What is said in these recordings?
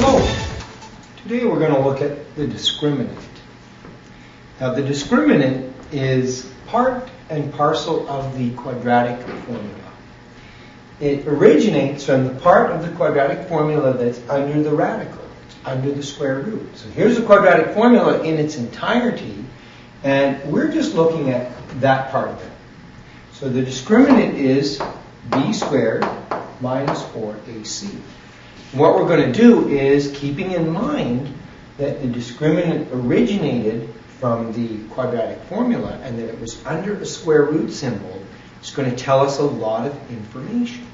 So, today we're going to look at the discriminant. Now, the discriminant is part and parcel of the quadratic formula. It originates from the part of the quadratic formula that's under the radical, it's under the square root. So here's the quadratic formula in its entirety, and we're just looking at that part of it. So the discriminant is b squared minus 4ac. What we're going to do is, keeping in mind that the discriminant originated from the quadratic formula and that it was under a square root symbol, it's going to tell us a lot of information.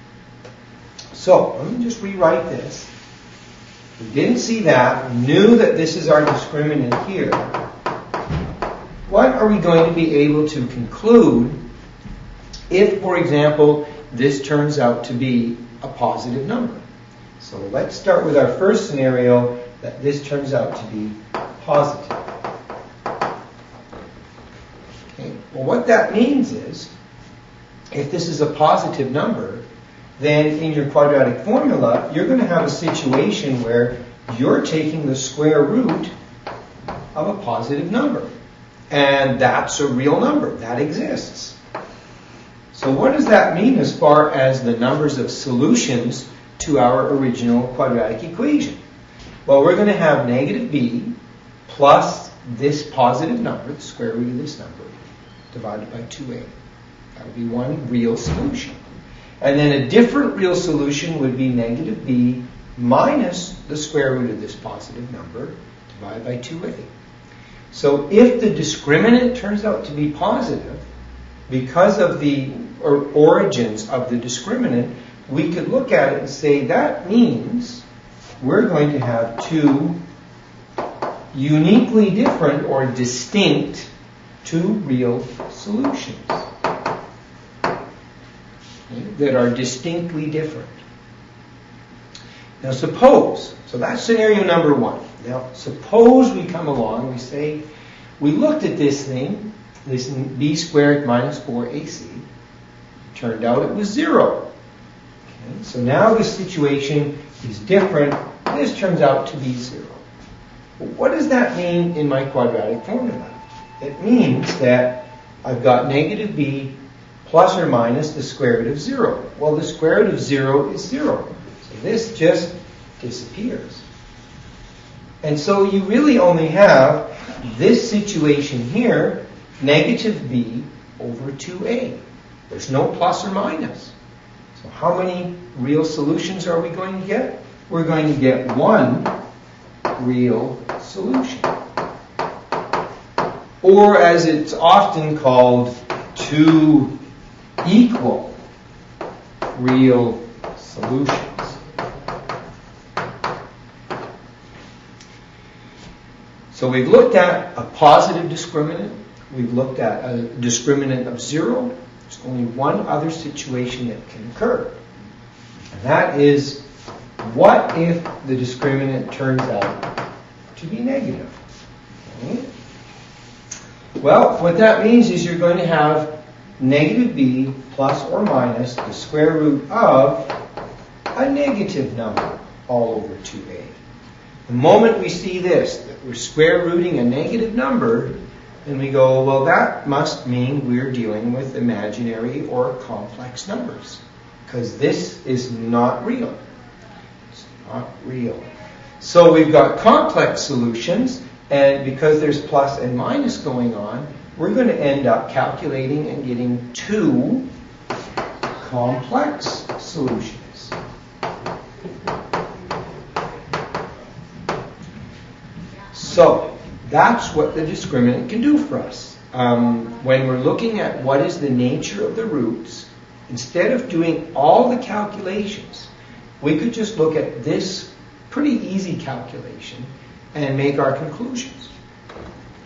So, let me just rewrite this. We didn't see that. We knew that this is our discriminant here. What are we going to be able to conclude if, for example, this turns out to be a positive number? So let's start with our first scenario, that this turns out to be positive. Okay. Well, what that means is, if this is a positive number, then in your quadratic formula, you're going to have a situation where you're taking the square root of a positive number. And that's a real number. That exists. So what does that mean as far as the numbers of solutions to our original quadratic equation? Well, we're going to have negative b plus this positive number, the square root of this number, divided by 2a. That would be one real solution. And then a different real solution would be negative b minus the square root of this positive number, divided by 2a. So if the discriminant turns out to be positive, because of the origins of the discriminant, we could look at it and say that means we're going to have two uniquely different or distinct two real solutions that are distinctly different. Now suppose, so that's scenario number one. Now suppose we come along, we say, we looked at this thing, this b squared minus 4ac. Turned out it was 0. Okay, so now the situation is different. This turns out to be 0. But what does that mean in my quadratic formula? It means that I've got negative b plus or minus the square root of 0. Well, the square root of 0 is 0. So this just disappears. And so you really only have this situation here, negative b over 2a. There's no plus or minus. So how many real solutions are we going to get? We're going to get one real solution. Or as it's often called, two equal real solutions. So we've looked at a positive discriminant. We've looked at a discriminant of 0. There's only one other situation that can occur. And that is, what if the discriminant turns out to be negative? Okay. Well, what that means is you're going to have negative b plus or minus the square root of a negative number all over 2a. The moment we see this, that we're square rooting a negative number, then we go, well, that must mean we're dealing with imaginary or complex numbers, because this is not real. It's not real. So we've got complex solutions, and because there's plus and minus going on, we're going to end up calculating and getting two complex solutions. So that's what the discriminant can do for us. When we're looking at what is the nature of the roots, instead of doing all the calculations, we could just look at this pretty easy calculation and make our conclusions.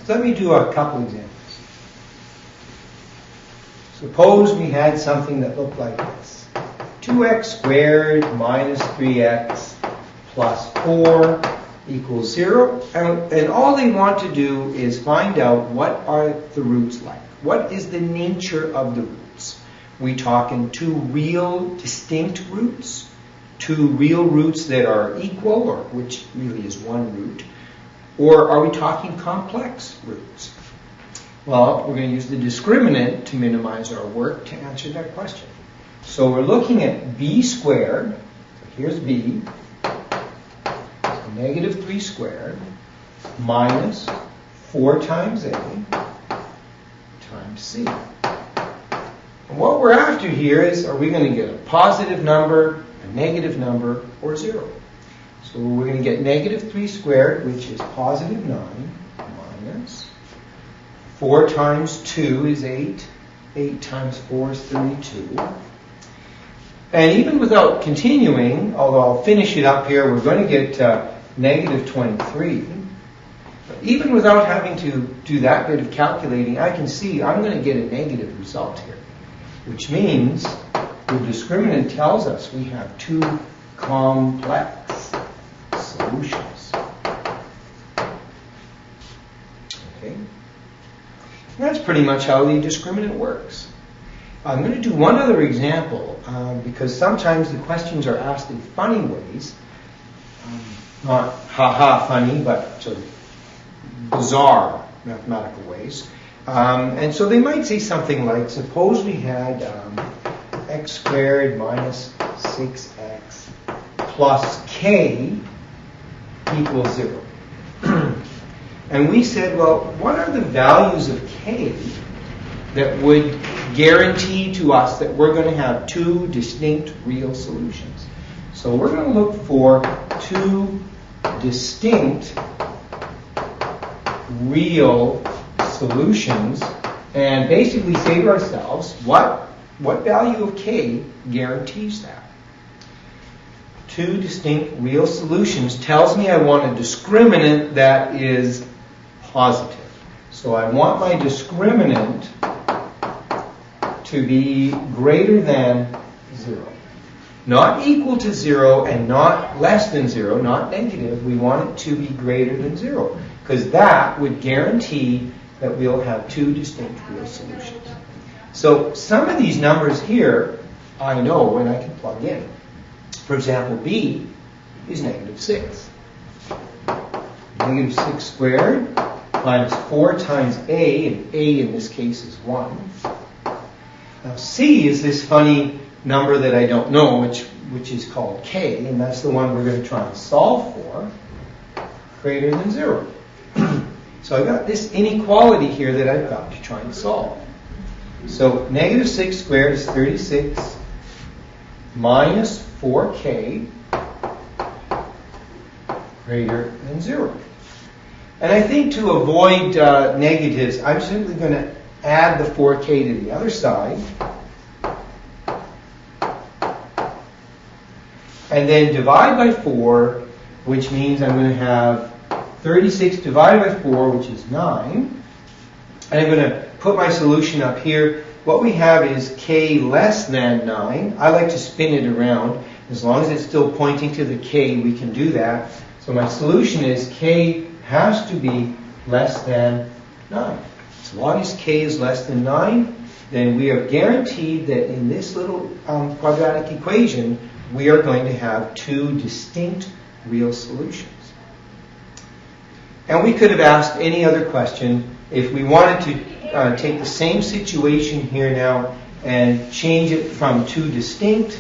So let me do a couple examples. Suppose we had something that looked like this. 2x squared minus 3x plus 4 equals 0. And all they want to do is find out what are the roots like. What is the nature of the roots? We talking two real distinct roots? two real roots that are equal, or which really is one root, or are we talking complex roots? Well, we're going to use the discriminant to minimize our work to answer that question. So we're looking at b squared, so here's b, so negative 3 squared, minus 4 times a times c. And what we're after here is, are we going to get a positive number, a negative number, or 0? So we're going to get negative 3 squared, which is positive 9, minus 4 times 2 is 8. 8 times 4 is 32. And even without continuing, although I'll finish it up here, we're going to get negative 23. But even without having to do that bit of calculating, I can see I'm going to get a negative result here, which means the discriminant tells us we have two complex solutions. Okay? And that's pretty much how the discriminant works. I'm going to do one other example because sometimes the questions are asked in funny ways. Not ha-ha funny, but sort of bizarre mathematical ways. And so they might say something like, suppose we had x squared minus 6x plus k equals 0. And we said, well, what are the values of k that would guarantee to us that we're going to have two distinct real solutions? So we're going to look for two distinct real solutions and basically say to ourselves, what value of k guarantees that? Two distinct real solutions tells me I want a discriminant that is positive. So I want my discriminant to be greater than 0. Not equal to 0 and not less than 0, not negative. We want it to be greater than 0, because that would guarantee that we'll have two distinct real solutions. So some of these numbers here I know and I can plug in. For example, b is negative 6. Negative 6 squared minus 4 times a, and a in this case is 1. Now c is this funny number that I don't know, which is called k, and that's the one we're going to try and solve for, greater than 0. So I've got this inequality here that I've got to try and solve. So negative 6 squared is 36 minus 4k greater than 0. And I think to avoid negatives, I'm simply going to add the 4k to the other side and then divide by 4, which means I'm going to have 36 divided by 4, which is 9. And I'm going to put my solution up here. What we have is k less than 9. I like to spin it around. As long as it's still pointing to the k, we can do that. So my solution is k has to be less than 9. As long as k is less than 9, then we are guaranteed that in this little quadratic equation, we are going to have two distinct real solutions. And we could have asked any other question. If we wanted to take the same situation here now and change it from two distinct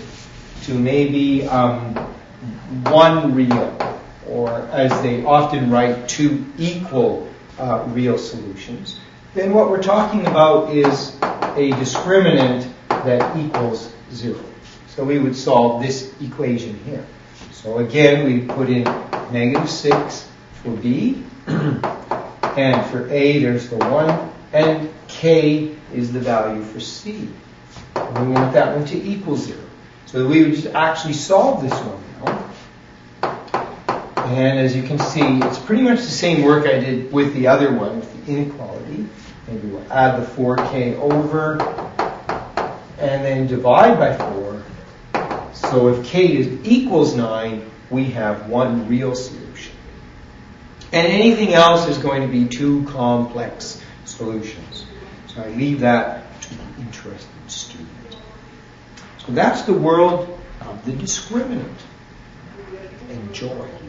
to maybe one real, or as they often write, two equal real solutions, then what we're talking about is a discriminant that equals 0. So we would solve this equation here. So again, we put in negative 6 for b, and for a there's the 1, and k is the value for c. And we want that one to equal 0. So we would just actually solve this one now. And as you can see, it's pretty much the same work I did with the other one, with the inequality. Maybe we'll add the 4k over, and then divide by 4. So if k equals 9, we have one real solution. And anything else is going to be two complex solutions. So I leave that to the interested student. So that's the world of the discriminant. and joy.